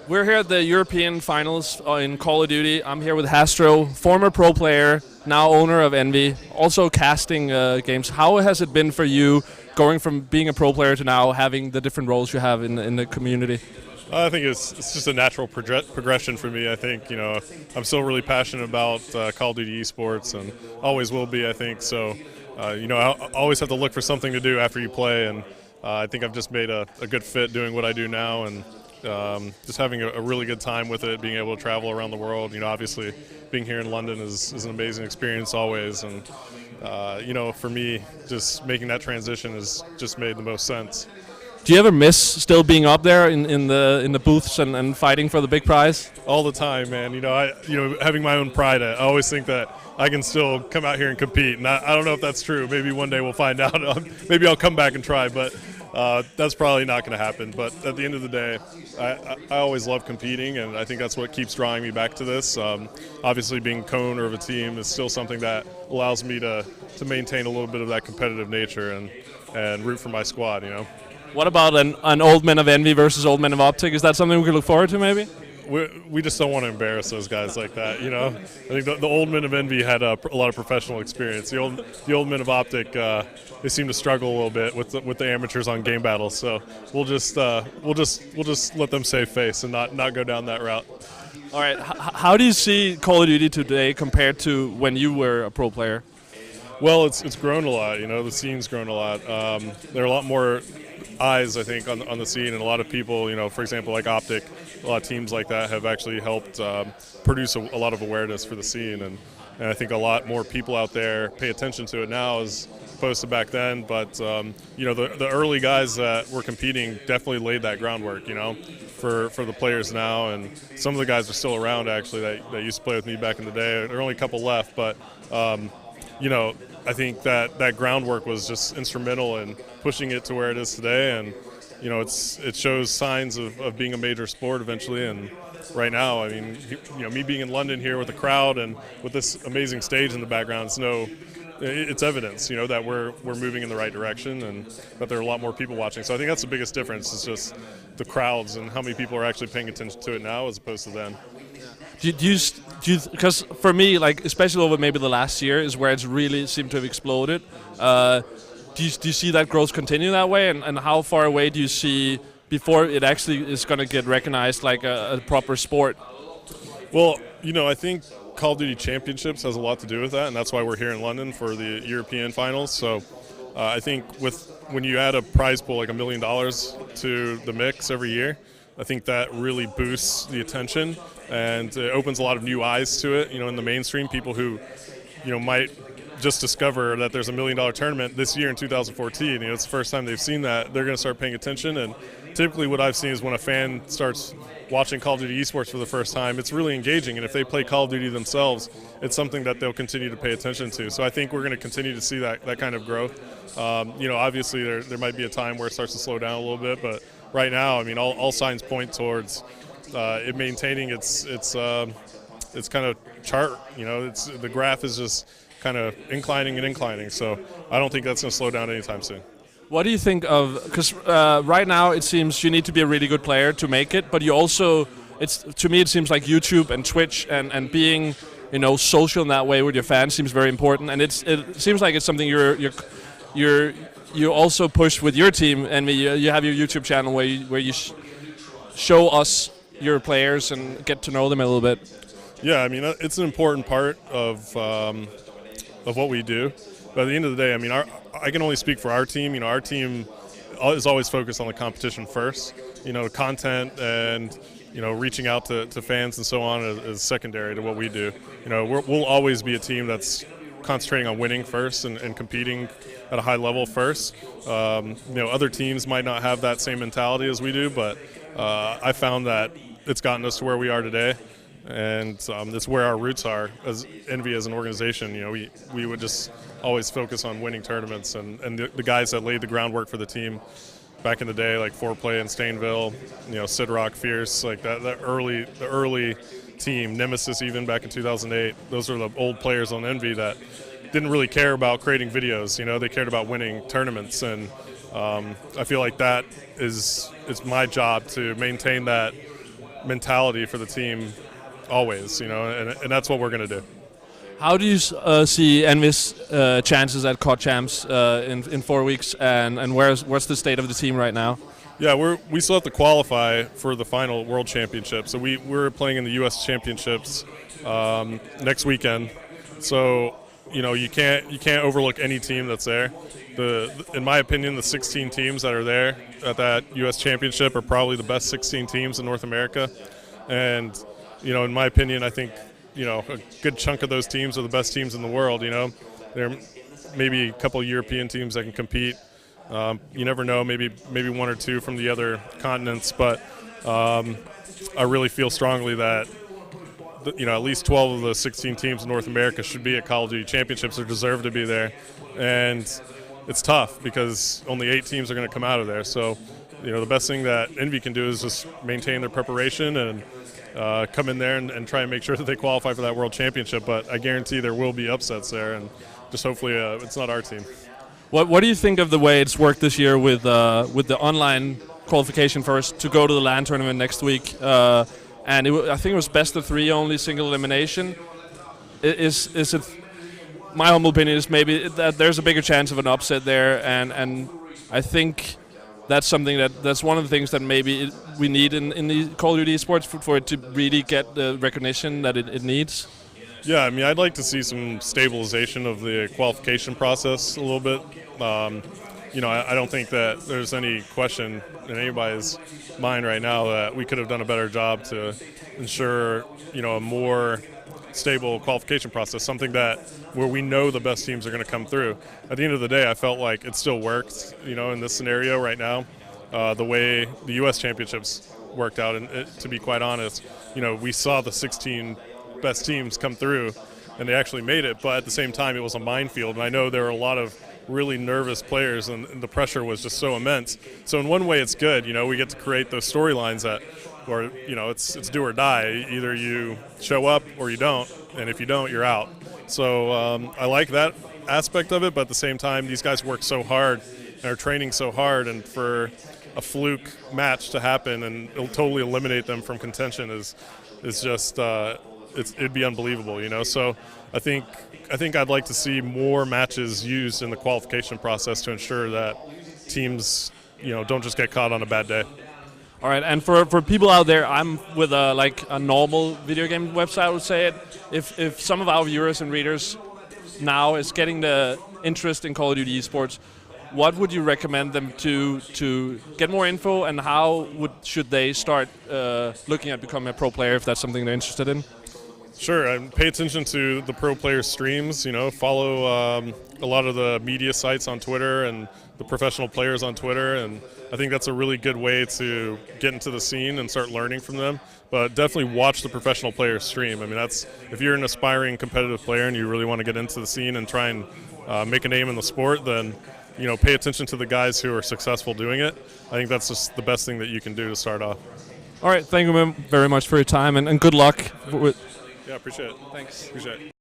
We're here at the European Finals in Call of Duty. I'm here with Hastro, former pro player, now owner of Envy, also casting games. How has it been for you going from being a pro player to now having the different roles you have in the community? I think it's just a natural progression for me. I think, I'm still really passionate about Call of Duty esports and always will be, I think. So, I always have to look for something to do after you play, and I think I've just made a good fit doing what I do now, and just having a really good time with it, being able to travel around the world. Obviously being here in London is an amazing experience always, and for me, just making that transition has just made the most sense. Do you ever miss still being up there in the booths and fighting for the big prize? All the time, man. Having my own pride, I always think that I can still come out here and compete, and I don't know if that's true. Maybe one day we'll find out. Maybe I'll come back and try, but that's probably not going to happen. But at the end of the day, I always love competing, and I think that's what keeps drawing me back to this. Obviously, being co-owner of a team is still something that allows me to maintain a little bit of that competitive nature and root for my squad. What about an Old Men of Envy versus Old Men of Optic? Is that something we could look forward to, maybe? We just don't want to embarrass those guys like that, I think the Old Men of Envy had a lot of professional experience. The old Men of Optic, they seem to struggle a little bit with the amateurs on game battles. So we'll just let them save face and not go down that route. All right. How do you see Call of Duty today compared to when you were a pro player? Well, it's grown a lot. The scene's grown a lot. There are a lot more eyes, I think, on the scene, and a lot of people, for example, like Optic, a lot of teams like that have actually helped produce a lot of awareness for the scene, and I think a lot more people out there pay attention to it now as opposed to back then. But the early guys that were competing definitely laid that groundwork, for the players now, and some of the guys are still around actually that used to play with me back in the day. There are only a couple left, but I think that groundwork was just instrumental in pushing it to where it is today, and it shows signs of being a major sport eventually. And right now, I mean, me being in London here with the crowd and with this amazing stage in the background, it's evidence, that we're moving in the right direction and that there are a lot more people watching. So I think that's the biggest difference, is just the crowds and how many people are actually paying attention to it now as opposed to then. Because for me, like especially over maybe the last year, is where it's really seemed to have exploded. Do you see that growth continue that way, and how far away do you see before it actually is going to get recognized like a proper sport? Well, I think Call of Duty Championships has a lot to do with that, and that's why we're here in London for the European Finals. So I think when you add a prize pool like $1 million to the mix every year, I think that really boosts the attention, and it opens a lot of new eyes to it. In the mainstream, people who, might just discover that there's $1 million tournament this year in 2014. It's the first time they've seen that. They're going to start paying attention, and typically what I've seen is when a fan starts watching Call of Duty esports for the first time, it's really engaging, and if they play Call of Duty themselves, it's something that they'll continue to pay attention to. So I think we're going to continue to see that kind of growth. Obviously there might be a time where it starts to slow down a little bit, but right now, I mean, all signs point towards it maintaining its kind of chart. The graph is just kind of inclining. So I don't think that's going to slow down anytime soon. What do you think of? Because right now it seems you need to be a really good player to make it, but you also, to me it seems like YouTube and Twitch and being social in that way with your fans seems very important, and it seems like it's something you also push with your team, and you have your YouTube channel where you show us your players and get to know them a little bit. Yeah, I mean, it's an important part of what we do. But at the end of the day, I mean, I can only speak for our team. Our team is always focused on the competition first. Content and reaching out to fans and so on is secondary to what we do. We'll always be a team that's concentrating on winning first and competing at a high level first. Other teams might not have that same mentality as we do, but I found that it's gotten us to where we are today, and that's where our roots are as Envy as an organization. We would just always focus on winning tournaments, and the guys that laid the groundwork for the team back in the day, like Foreplay and Stainville, Sidrock, Fierce, like the early team, Nemesis even back in 2008. Those are the old players on Envy that didn't really care about creating videos. They cared about winning tournaments, and I feel like that is my job to maintain that mentality for the team always. And that's what we're going to do. How do you see Envy's chances at COD champs in 4 weeks, and what's the state of the team right now? Yeah, we still have to qualify for the final World Championship. So we're playing in the U.S. Championships next weekend. So you can't overlook any team that's there. In my opinion, the 16 teams that are there at that U.S. Championship are probably the best 16 teams in North America. And in my opinion, I think a good chunk of those teams are the best teams in the world. There are maybe a couple of European teams that can compete. You never know, maybe one or two from the other continents, but I really feel strongly that at least 12 of the 16 teams in North America should be at Call of Duty Championships or deserve to be there. And it's tough because only 8 teams are going to come out of there. So, the best thing that Envy can do is just maintain their preparation and come in there and try and make sure that they qualify for that World Championship. But I guarantee there will be upsets there, and just hopefully it's not our team. What do you think of the way it's worked this year with the online qualification first to go to the LAN tournament next week? And I think it was best of 3 only, single elimination. Is it? My humble opinion is maybe that there's a bigger chance of an upset there, and I think that's something that's one of the things that maybe we need in the Call of Duty esports for it to really get the recognition that it needs. Yeah, I mean, I'd like to see some stabilization of the qualification process a little bit. I don't think that there's any question in anybody's mind right now that we could have done a better job to ensure, a more stable qualification process, something where we know the best teams are going to come through. At the end of the day, I felt like it still worked, in this scenario right now, the way the U.S. Championships worked out. And to be quite honest, we saw the 16 best teams come through, and they actually made it. But at the same time, it was a minefield, and I know there were a lot of really nervous players, and the pressure was just so immense. So in one way, it's good. We get to create those storylines where it's do or die. Either you show up or you don't, and if you don't, you're out. So I like that aspect of it, but at the same time, these guys work so hard and are training so hard, and for a fluke match to happen and it'll totally eliminate them from contention is just it'd be unbelievable. So I think I'd like to see more matches used in the qualification process to ensure that teams don't just get caught on a bad day. All right, and for people out there, I'm with a normal video game website, I would say it. If some of our viewers and readers now is getting the interest in Call of Duty esports, what would you recommend them to get more info, and how should they start looking at becoming a pro player if that's something they're interested in? Sure, and pay attention to the pro player streams. Follow a lot of the media sites on Twitter and the professional players on Twitter, and I think that's a really good way to get into the scene and start learning from them. But definitely watch the professional players stream. I mean, if you're an aspiring competitive player and you really want to get into the scene and try and make a name in the sport, then pay attention to the guys who are successful doing it. I think that's just the best thing that you can do to start off. All right, thank you very much for your time, and good luck with. Yeah, appreciate it. Thanks. Appreciate it.